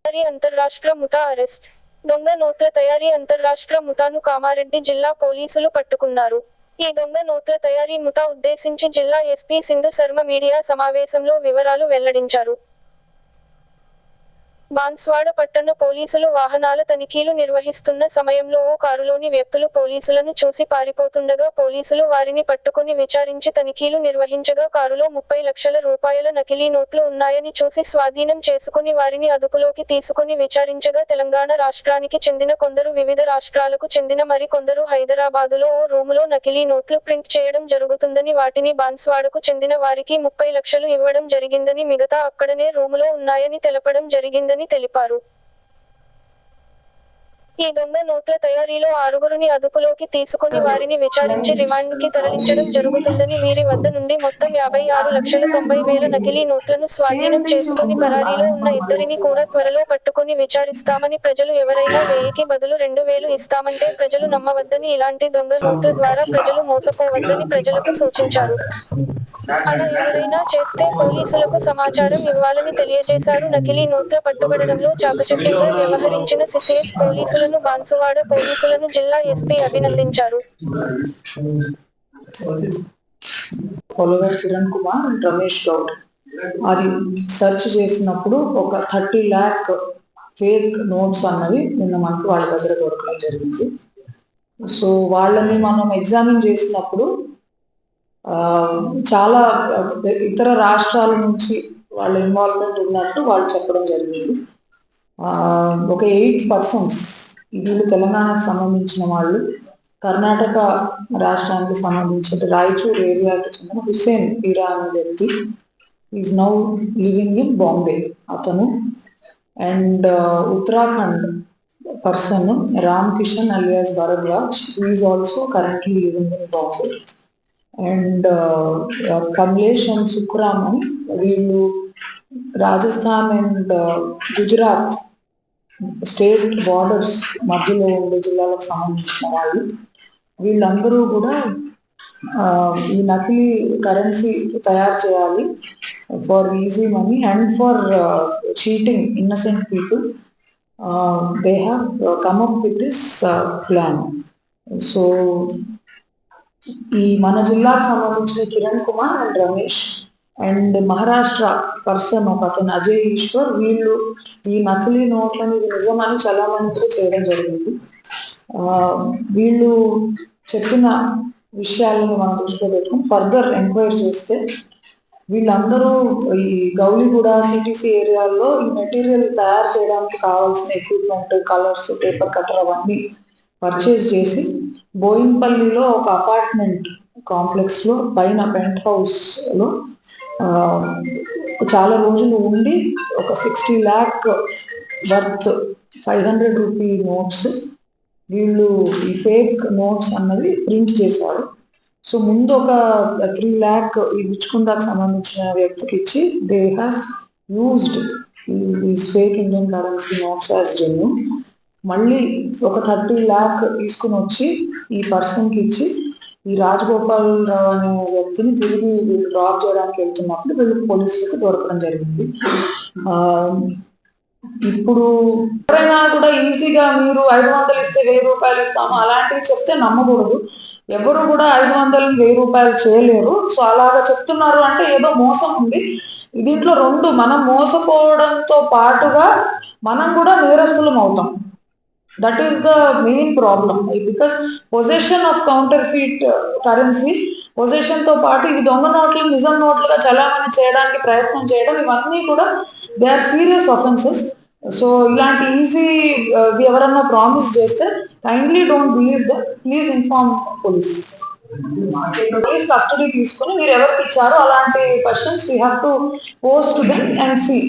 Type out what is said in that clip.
తయారీ అంతర్రాష్ట్ర ముఠా అరెస్ట్. దొంగ నోట్ల తయారీ అంతర్రాష్ట్ర ముఠాను కామారెడ్డి జిల్లా పోలీసులు పట్టుకున్నారు. ఈ దొంగ నోట్ల తయారీ ముఠా ఉద్దేశించి జిల్లా ఎస్పీ సింధు శర్మ మీడియా సమావేశంలో వివరాలు వెల్లడించారు. బాన్స్వాడ పట్టణ పోలీసులు వాహనాల తనిఖీలు నిర్వహిస్తున్న సమయంలో ఓ కారులోని వ్యక్తులు పోలీసులను చూసి పారిపోతుండగా పోలీసులు వారిని పట్టుకొని విచారించి తనిఖీలు నిర్వహించగా కారులో 30 లక్షల రూపాయల నకిలీ నోట్లు ఉన్నాయని చూసి స్వాధీనం చేసుకుని వారిని అదుపులోకి తీసుకుని విచారించగా తెలంగాణ రాష్ట్రానికి చెందిన కొందరు, వివిధ రాష్ట్రాలకు చెందిన మరి కొందరు హైదరాబాదులో ఓ రూములో నకిలీ నోట్లు ప్రింట్ చేయడం జరుగుతుందని, వాటిని బాన్స్వాడకు చెందిన వారికి 30 లక్షలు ఇవ్వడం జరిగిందని, మిగతా అక్కడనే రూములో ఉన్నాయని తెలపడం జరిగిందని తెలిపారు. ఈ దొంగ నోట్ల తయారీలో 6గురిని అదుపులోకి తీసుకొని వారిని విచారించి రిమాండ్కి తరలించడం జరుగుతుందని, వీరి వద్ద నుండి మొత్తం 56,90,000 నకిలీ నోట్లను స్వాధీనం చేసుకొని పరారీలో ఉన్న ఇద్దరిని కూడా త్వరలో పట్టుకొని విచారిస్తామని, ప్రజలు ఎవరైనా 1000కి బదులు 2000 ఇస్తామంటే ప్రజలు నమ్మవద్దని, ఇలాంటి దొంగ నోట్ల ద్వారా ప్రజలు మోసపోవద్దని ప్రజలకు సూచించారు. అలా ఎవరైనా చేస్తే పోలీసులకు సమాచారం ఇవ్వాలని తెలియజేశారు. నకిలీ నోట్ల పట్టుబడడంలో చాకచక్యంగా వ్యవహరించిన సిసిఎస్ పోలీసులను, బాన్సువాడ పోలీసులను జిల్లా ఎస్పీ అభినందించారు. కిరణ్ కుమార్ అండ్ రమేష్ గౌడ్ అది సెర్చ్ చేసినప్పుడు ఒక 30 lakh ఫేక్ నోట్స్ అన్నవి నిన్న మనకు వాళ్ళ దగ్గర దొరకడం జరిగింది. సో వాళ్ళని మనం ఎగ్జామిన్ చేసినప్పుడు చాలా ఇతర రాష్ట్రాల నుంచి వాళ్ళ ఇన్వాల్వ్మెంట్ ఉన్నట్టు వాళ్ళు చెప్పడం జరిగింది. ఒక 8 persons వీళ్ళు తెలంగాణకు సంబంధించిన వాళ్ళు, కర్ణాటక రాష్ట్రానికి సంబంధించిన రాయచూర్ ఏరియాకి చెందిన హుస్సేన్ పీరా అనే వ్యక్తి is now living in Bombay అతను, and Uttarakhand person Ram Kishan alias Bharadwaj is also currently living in Bombay, and Kamlesh and Sukhram అని వీళ్ళు Rajasthan and Gujarat state borders మధ్యలో ఉండే జిల్లాలకు సంబంధించిన వాళ్ళు. వీళ్ళందరూ కూడా ఈ నకిలీ కరెన్సీ తయారు చేయాలి for easy money and for cheating innocent people. They have come up with this plan. So ఈ మన జిల్లాకు సంబంధించిన Kiran Kumar and Ramesh and Maharashtra person ఒక అతను అజయ్ ఈశ్వర్, వీళ్ళు ఈ నకిలీ నోట్లను ఇది నిజమని చలామణి కూడా చేయడం జరిగింది. వీళ్ళు చెప్పిన విషయాలను మనం దృష్టిలో పెట్టుకుని ఫర్దర్ ఎంక్వైరీ చేస్తే వీళ్ళందరూ ఈ గౌలిగూడ సిటీసీ ఏరియాల్లో ఈ మెటీరియల్ తయారు చేయడానికి కావాల్సిన ఎక్విప్మెంట్, కలర్స్, పేపర్ కట్టర్ అవన్నీ పర్చేజ్ చేసి బోయిన్పల్లిలో ఒక అపార్ట్మెంట్ కాంప్లెక్స్ లో పైన పెంట్ హౌస్ లో చాలా రోజులు ఉండి ఒక 60 lakh వర్త్ 500 రూపీ నోట్స్ వీళ్ళు ఈ ఫేక్ నోట్స్ అన్నది ప్రింట్ చేశారు. సో ముందు ఒక 3 lakh ఈ బిచ్చుకుందాకు సంబంధించిన వ్యక్తికి ఇచ్చి they have used these fake Indian currency notes as genuine. మళ్ళీ ఒక 30 lakh తీసుకుని వచ్చి ఈ పర్సన్కి ఇచ్చి ఈ రాజగోపాల్ రావు అనే వ్యక్తిని తిరిగి వీళ్ళు డ్రాప్ చేయడానికి వెళ్తున్నప్పుడు వీళ్ళు పోలీసులకు దొరకడం జరిగింది. ఇప్పుడు ఎవరైనా కూడా ఈజీగా మీరు 500 ఇస్తే 1000 రూపాయలు ఇస్తాము అలాంటివి చెప్తే నమ్మకూడదు. ఎవరు కూడా 500 1000 రూపాయలు చేయలేరు. సో అలాగా చెప్తున్నారు అంటే ఏదో మోసం ఉంది దీంట్లో. 2 మనం మోసపోవడంతో పాటుగా మనం కూడా నేరస్తులం అవుతాం. That is the main problem, because possession of counterfeit currency, possession తో పాటు ఇవి దొంగ నోట్లు నిజం నోట్లుగా చలామణి చేయడానికి ప్రయత్నం చేయడం, ఇవన్నీ కూడా they are serious offences. So ఇలాంటి ఈజీ ఎవరన్నా ప్రామిస్ చేస్తే kindly don't believe them, please inform police. Police custody తీసుకుని మీరు ఎవరికి ఇచ్చారో అలాంటి questions we have to post to them and see.